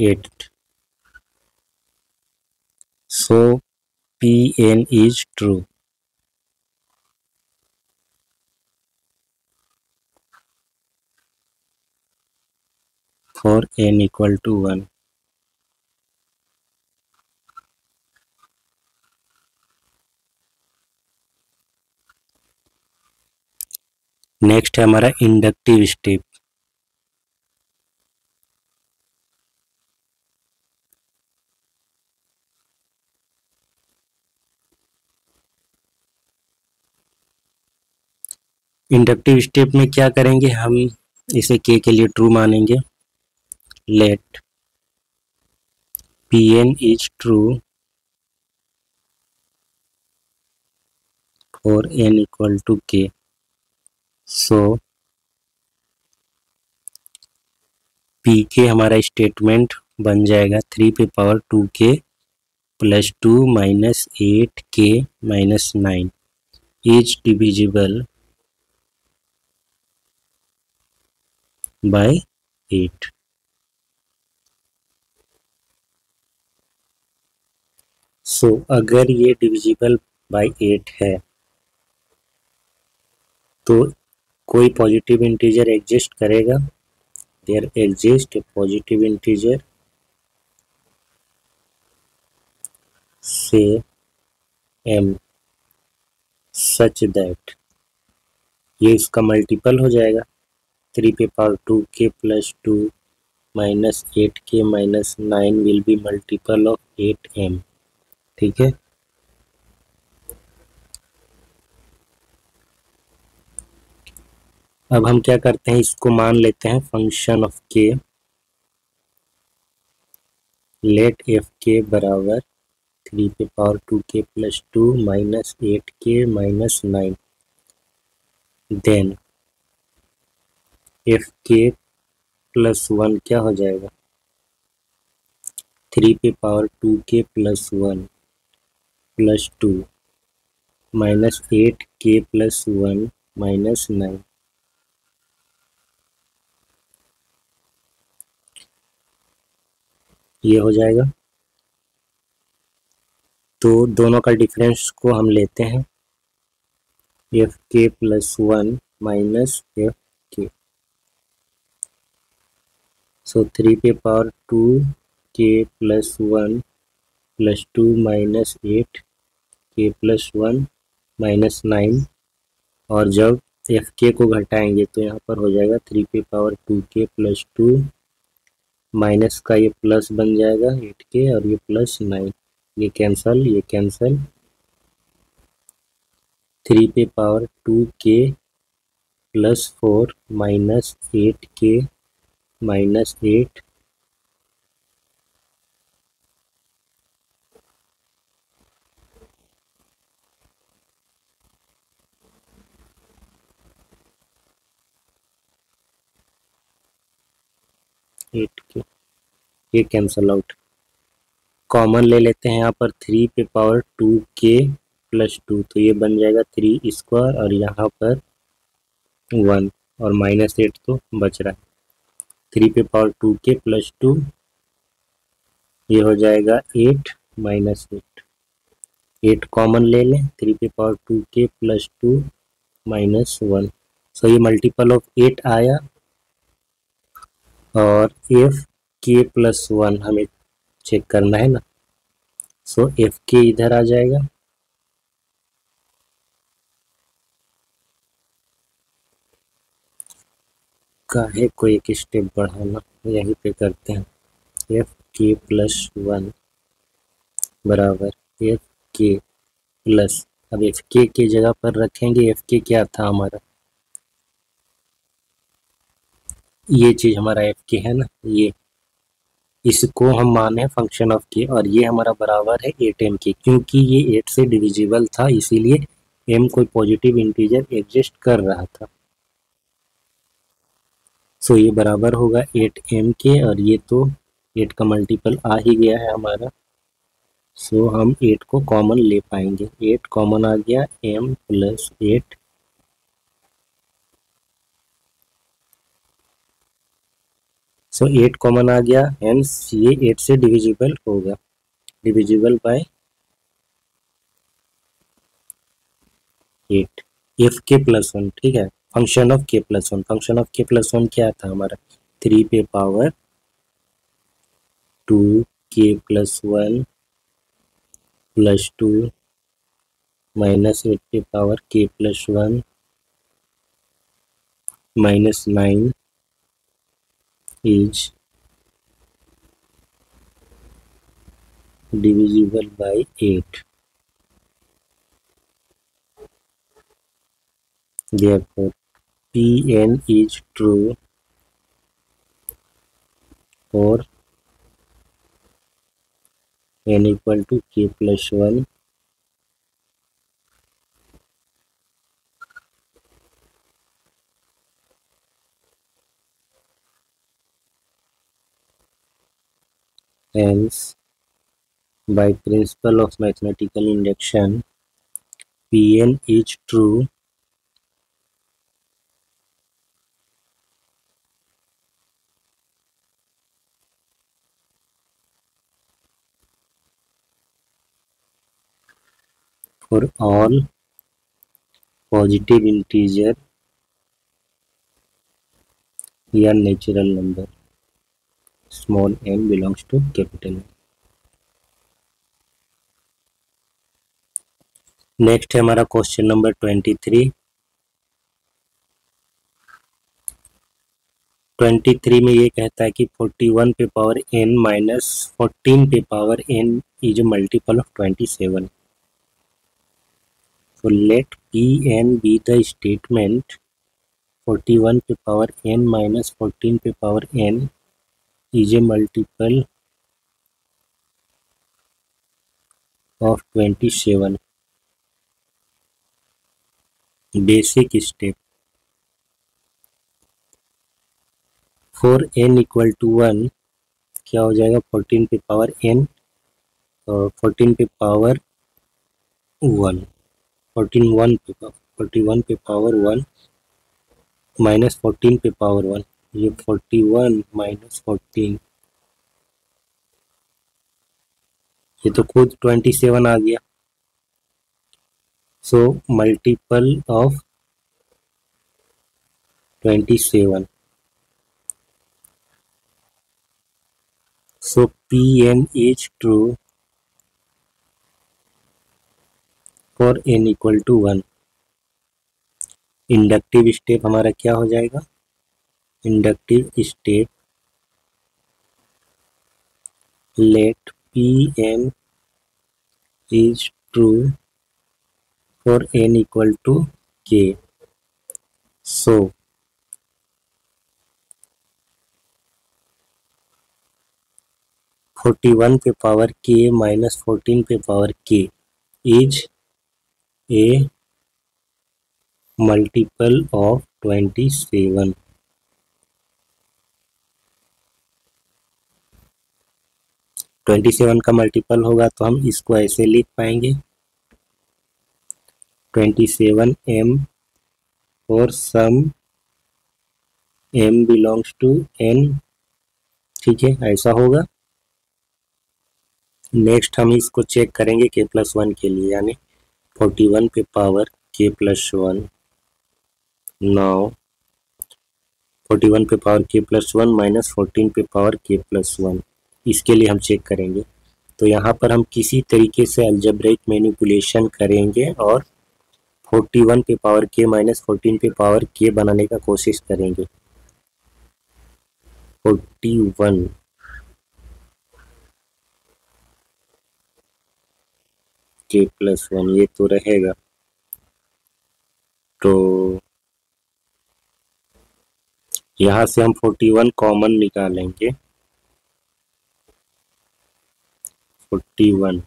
8. So Pn is true for n equal to 1. Next है हमारा इंडक्टिव स्टेप। इंडक्टिव स्टेप में क्या करेंगे, हम इसे k के लिए ट्रू मानेंगे। Let Pn is true for n equal to k। So pk हमारा स्टेटमेंट बन जाएगा 3 पे power 2k plus 2 minus 8k minus 9 is divisible by 8। So अगर ये डिविजिबल बाय 8 है तो कोई पॉजिटिव इंटीजर एग्जिस्ट करेगा, there exist a positive integer say m such that ये इसका मल्टीपल हो जाएगा। 3 + 2 minus 8k minus 9 will be multiple of 8m। ठीक है, अब हम क्या करते हैं, इसको मान लेते हैं function of k। Let f k बराबर 3 + 2k + 2 minus 8k minus 9, then f k plus 1 क्या हो जाएगा, 3 + 2k + 1 + 2 minus 8k + 1 minus 9। ये हो जाएगा, तो दोनों का डिफरेंस को हम लेते हैं, एफ के + 1 माइनस एफ के। सो 3 + 2k + 1 + 2 minus 8k + 1 minus 9, और जब एफ के को घटाएंगे तो यहाँ पर हो जाएगा 3 + 2k + 2 माइनस का ये प्लस बन जाएगा 8k और ये + 9, ये कैंसल, ये cancel. 3 + 2k + 4 minus 8k minus 8, ये कैंसल आउट। कॉमन ले लेते हैं यहाँ पर 3 + 2k + 2, तो ये बन जाएगा 3² और यहाँ पर 1 और माइनस 8 तो बच रहा है। 3 + 2k + 2, ये हो जाएगा 8 माइनस 8, 8 कॉमन ले लें, 3 + 2k + 2 माइनस 1। सो ये मल्टीपल ऑफ 8 आया, और एफ के + 1 हमें चेक करना है ना, सो एफ के इधर आ जाएगा, काहे को एक स्टेप बढ़ाना, यहीं पे करते हैं। एफ के + 1 बराबर एफ के प्लस, अब एफ के जगह पर रखेंगे, एफ के क्या था हमारा, ये चीज हमारा एफ के है ना, ये इसको हम माने फंक्शन ऑफ के, और ये हमारा बराबर है 8m के, क्योंकि ये 8 से डिविजिबल था, इसीलिए m कोई पॉजिटिव इंटीजर एग्जिस्ट कर रहा था। सो ये बराबर होगा 8m के, और ये तो 8 का मल्टीपल आ ही गया है हमारा, सो हम 8 को कॉमन ले पाएंगे, 8 कॉमन आ गया, m + 8, सो 8 कॉमन आ गया, हेंस ये 8 से डिविजिबल होगा, डिविजिबल बाय 8। एफ के + 1, ठीक है, फंक्शन ऑफ के + 1, फंक्शन ऑफ के + 1 क्या था हमारा, 3 + 1 + 2 minus 8 + 1 minus 9 is divisible by 8, therefore Pn is true for n = k + 1 hence by principle of mathematical induction Pn is true for all positive integer या natural number small n belongs to capital N। Next है हमारा question number 23। 23 में ये कहता है कि 41 पे power n minus 14 पे power n is a multiple of 27. So let Pn be the statement 41 पे पावर n माइनस 14 पे power n is a multiple of 27. Basic step. For n equal to 1 क्या हो जाएगा, 14 पे पावर n और 14 पे power 1, 41 पे पावर 1 माइनस 14 पे पावर 1, ये 41 माइनस 14, ये तो खुद 27 आ गया. So multiple of 27. So Pn is true for n equal to 1. Inductive step हमारा क्या हो जाएगा, inductive step let Pn is true for n equal to k. So 41 पे पावर k माइनस 14 पे power k is a multiple of 27. 27 का multiple होगा तो हम इसको ऐसे लिख पाएंगे 27m और सम m बिलोंग्स टू n. ठीक है, ऐसा होगा. नेक्स्ट हम इसको चेक करेंगे k प्लस 1 के लिए, यानी 41 पे पावर k प्लस 1. नाउ 41 पे पावर k प्लस 1 माइनस 14 पे पावर k प्लस 1, इसके लिए हम चेक करेंगे. तो यहाँ पर हम किसी तरीके से अलजेब्रिक मैनिपुलेशन करेंगे और 41 पे पावर k माइनस 14 पे पावर k बनाने का कोशिश करेंगे. 41 k प्लस 1 ये तो रहेगा, तो यहाँ से हम 41 कॉमन निकालेंगे. 41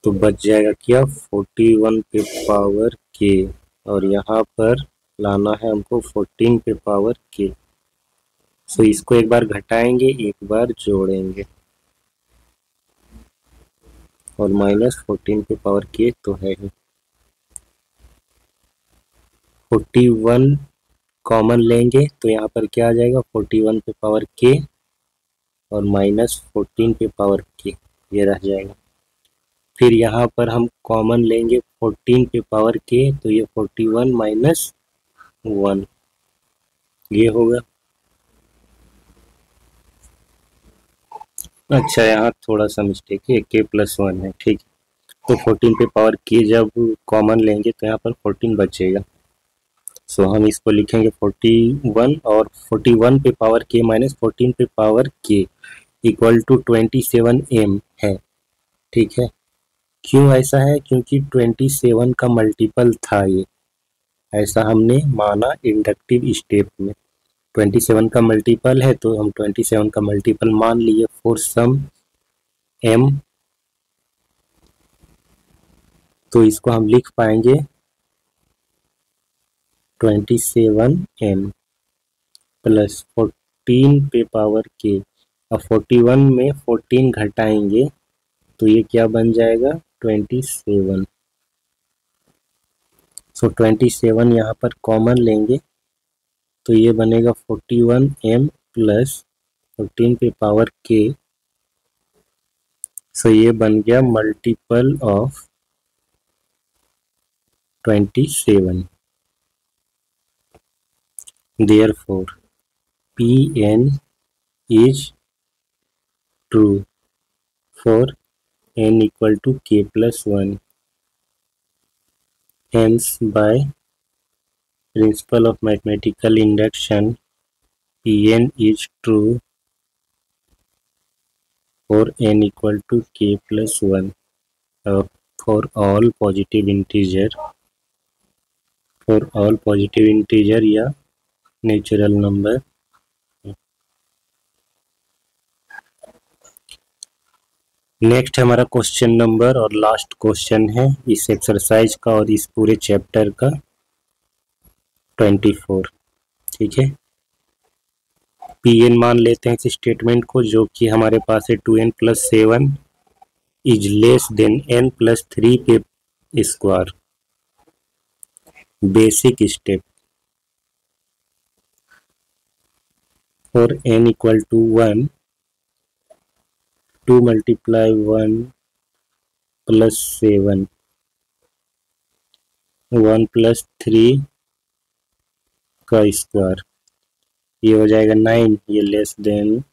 तो बच जाएगा क्या, 41 पे पावर k और यहाँ पर लाना है हमको 14 पे पावर k. सो इसको एक बार घटाएंगे, एक बार जोड़ेंगे और माइनस 14 पे पावर k तो है ही. 41 कॉमन लेंगे तो यहाँ पर क्या आ जाएगा, 41 पे पावर k और माइनस 14 पे पावर k, ये रह जाएगा. फिर यहाँ पर हम कॉमन लेंगे 14 पे पावर k तो ये 41 माइनस 1 ये होगा. अच्छा, यहाँ थोड़ा सा मिस्टेक है, k प्लस 1 है. ठीक, तो 14 पे पावर k जब कॉमन लेंगे तो यहाँ पर 14 बचेगा. सो हम इसको लिखेंगे 41 और 41 पे पावर k माइनस 14 पे power k equal to 27m है. ठीक है, क्यों ऐसा है, क्योंकि 27 का मल्टीपल था ये, ऐसा हमने माना इंडक्टिव स्टेप में. 27 का मल्टीपल है तो हम 27 का मल्टीपल मान लिए फॉर सम m. तो इसको हम लिख पाएंगे 27m प्लस 14 पे पावर k. अब 41 में 14 घटाएंगे तो ये क्या बन जाएगा, 27. सो 27 यहाँ पर कॉमन लेंगे तो ये बनेगा 41m प्लस 14 पे पावर k. सो ये बन गया multiple of 27. Therefore Pn is true for n equal to k plus 1. Hence by Principle of mathematical induction, Pn is true for n equal to k plus 1 for all positive integer या natural number. Next हमारा question number और last question है इस exercise का और इस पूरे chapter का 24। ठीक है, Pn मान लेते हैं इस स्टेटमेंट को, जो कि हमारे पास है 2n + 7 is less than n + 3 के square. Basic step for n equal to 1, 2 × 1 + 7, 1 + 3 का स्क्वायर, ये हो जाएगा 9, ये लेस देन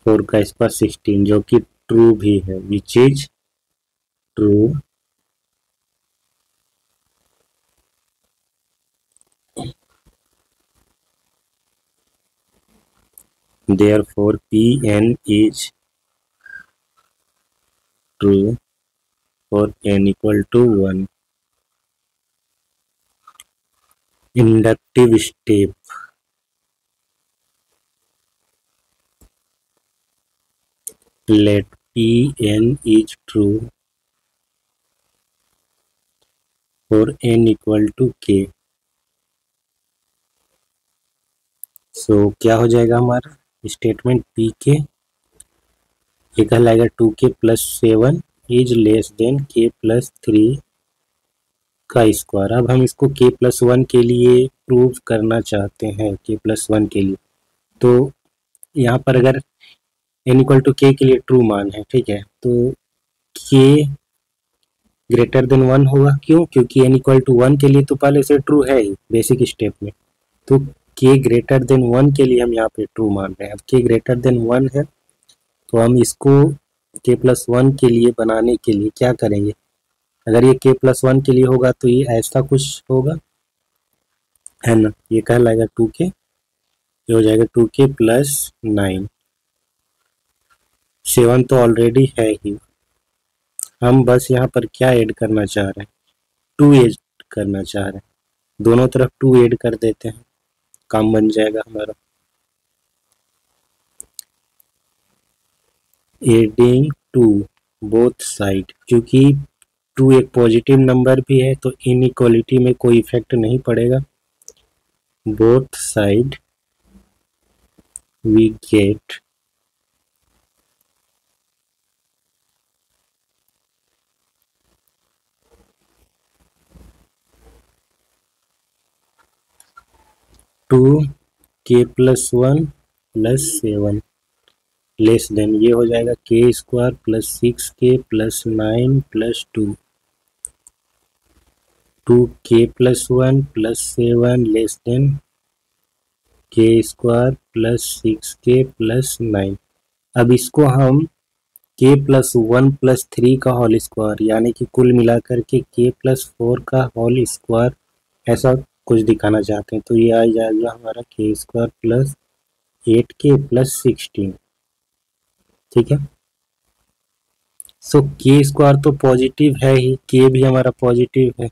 4 का स्क्वायर 16, जो कि ट्रू भी है, which is true therefore Pn is true for n equal to 1। Inductive step, let Pn is true for n equal to k। सो क्या हो जाएगा हमारा स्टेटमेंट पी के, ये कहलाएगा 2k + 7 is less than k + 3 का स्क्वायर। अब हम इसको k + 1 के लिए प्रूव करना चाहते हैं, k + 1 के लिए, तो यहाँ पर अगर n = k के लिए ट्रू मान है, ठीक है, तो k ग्रेटर देन 1 होगा। क्यों? क्योंकि n = 1 के लिए तो पहले से ट्रू है ही बेसिक स्टेप में, तो k ग्रेटर देन 1 के लिए हम यहाँ पे ट्रू मान रहे हैं। अब k ग्रेटर देन 1 है तो हम इसको k + 1 के लिए बनाने के लिए क्या करेंगे, अगर ये k + 1 के लिए होगा तो ये ऐसा कुछ होगा, है ना, ये कहलाएगा 2k, ये हो जाएगा 2k + 9, 7 तो ऑलरेडी है ही, हम बस यहाँ पर क्या ऐड करना चाह रहे हैं, 2 ऐड करना चाह रहे हैं, दोनों तरफ 2 ऐड कर देते हैं, काम बन जाएगा हमारा। एडिंग टू बोथ साइड, क्योंकि 2 एक पॉजिटिव नंबर भी है तो इनइक्वालिटी में कोई इफेक्ट नहीं पड़ेगा। Both side we get 2k + 1 + 7 less than, ये हो जाएगा k² + 6k + 9 + 2, 2k + 1 + 7 less then k² + 6k + 9। अब इसको हम k + 1 + 3 का होल स्क्वायर, यानी कि कुल मिलाकर के k + 4 का होल स्क्वायर, ऐसा कुछ दिखाना चाहते हैं, तो ये आ जाएगा हमारा k² + 8k + 16। ठीक है, सो k² तो पॉजिटिव है ही, k भी हमारा पॉजिटिव है,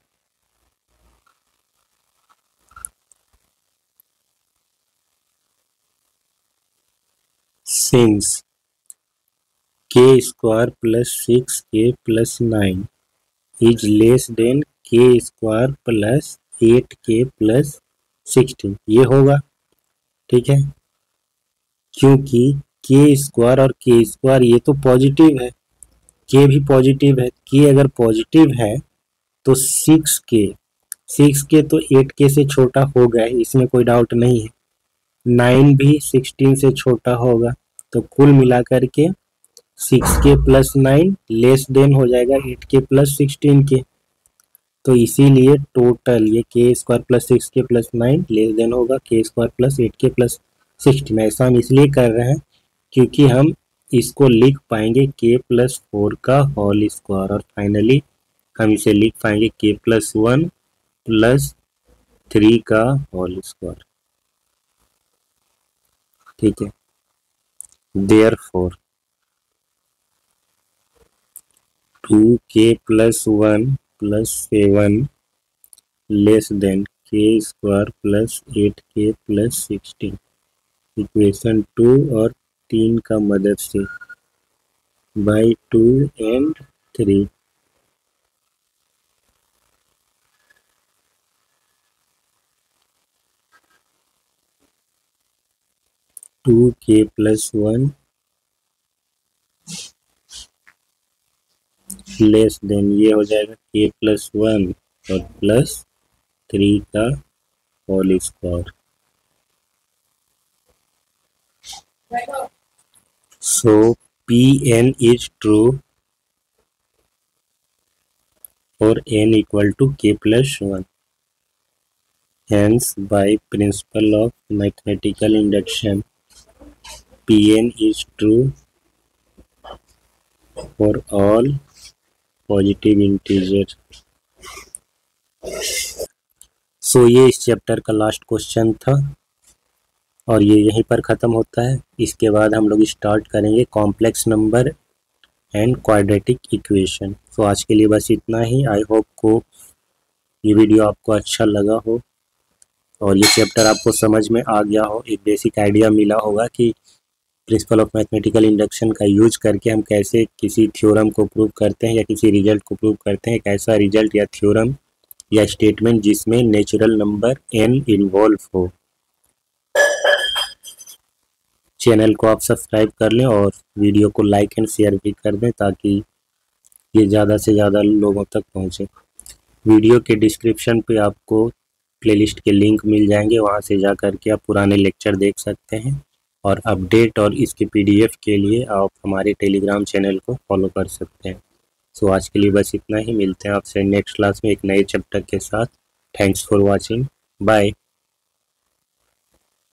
since k² + 6k + 9 is less than k² + 8k + 16, ये होगा। ठीक है, क्योंकि k² और k² ये तो पॉजिटिव है, k भी पॉजिटिव है, k अगर पॉजिटिव है तो 6k तो 8k से छोटा होगा, इसमें कोई डाउट नहीं है, 9 भी 16 से छोटा होगा, तो कुल मिलाकर के 6k + 9 लेस देन हो जाएगा 8k + 16k, तो इसीलिए टोटल ये k² + 6k + 9 लेस देन होगा k² + 8k + 16। ऐसा हम इसलिए कर रहे हैं क्योंकि हम इसको लिख पाएंगे k + 4 का होल स्क्वायर, और फाइनली हम इसे लिख पाएंगे k + 1 + 3 का होल स्क्वायर। ठीक है, therefore 2k + 1 + 7 less than k square + 8k + 16। Equation 2 और 3 का मदद से by 2 and 3। 2k + 1 less than, ये हो जाएगा k + 1 और +3 का whole square. So Pn is true for n equal to k + 1. Hence, by principle of mathematical induction, Pn is true for all positive integer. So ये इस chapter का last question था और ये यहीं पर ख़त्म होता है। इसके बाद हम लोग स्टार्ट करेंगे complex number and quadratic equation. So आज के लिए बस इतना ही। आई होप को ये वीडियो आपको अच्छा लगा हो और ये चैप्टर आपको समझ में आ गया हो, एक बेसिक आइडिया मिला होगा कि प्रिंसिपल ऑफ मैथमेटिकल इंडक्शन का यूज करके हम कैसे किसी थ्योरम को प्रूव करते हैं या किसी रिजल्ट को प्रूव करते हैं। एक ऐसा रिजल्ट या थ्योरम या स्टेटमेंट जिसमें नेचुरल नंबर n इन्वॉल्व हो। चैनल को आप सब्सक्राइब कर लें और वीडियो को लाइक एंड शेयर भी कर दें ताकि ये ज़्यादा से ज़्यादा लोगों तक पहुँचे। वीडियो के डिस्क्रिप्शन पे आपको प्लेलिस्ट के लिंक मिल जाएंगे, वहाँ से जा कर के आप पुराने लेक्चर देख सकते हैं और अपडेट और इसके PDF के लिए आप हमारे टेलीग्राम चैनल को फॉलो कर सकते हैं। सो आज के लिए बस इतना ही। मिलते हैं आपसे नेक्स्ट क्लास में एक नए चैप्टर के साथ। Thanks for watching. बाय।